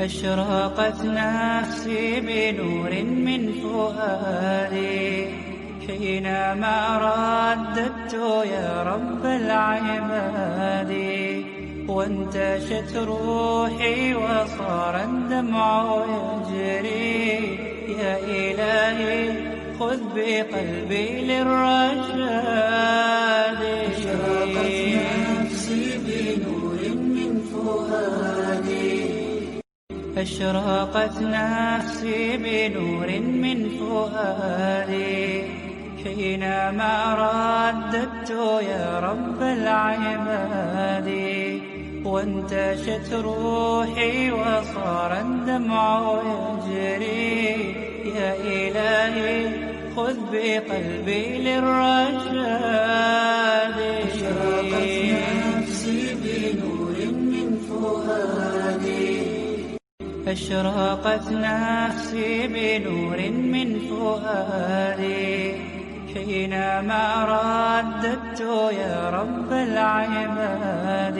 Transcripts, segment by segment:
أشرقت نفسي بنور من فؤادي حينما رددت يا رب العباد، وانتشت روحي وصار الدمع يجري. يا إلهي خذ بقلبي للرشاد. أشرقت نفسي بنور من فؤادي أشرقت نفسي بنور من فؤادي حينما رددت يا رب العباد، وانتشت روحي وصار الدمع يجري. يا إلهي خذ بقلبي للرشاد. أشرقت نفسي بنور من فؤادي أشرقت نفسي بنور من فؤادي حينما رددت يا رب العباد،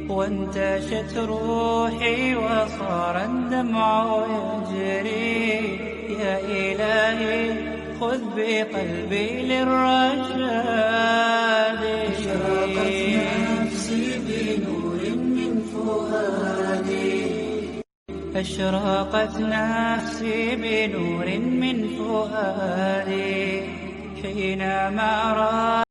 وانتشت روحي وصار الدمع يجري. يا إلهي خذ بقلبي للرشاد. أشرقت نفسي بنور من فؤادي أشرقت نفسي بنور من فؤادي حينما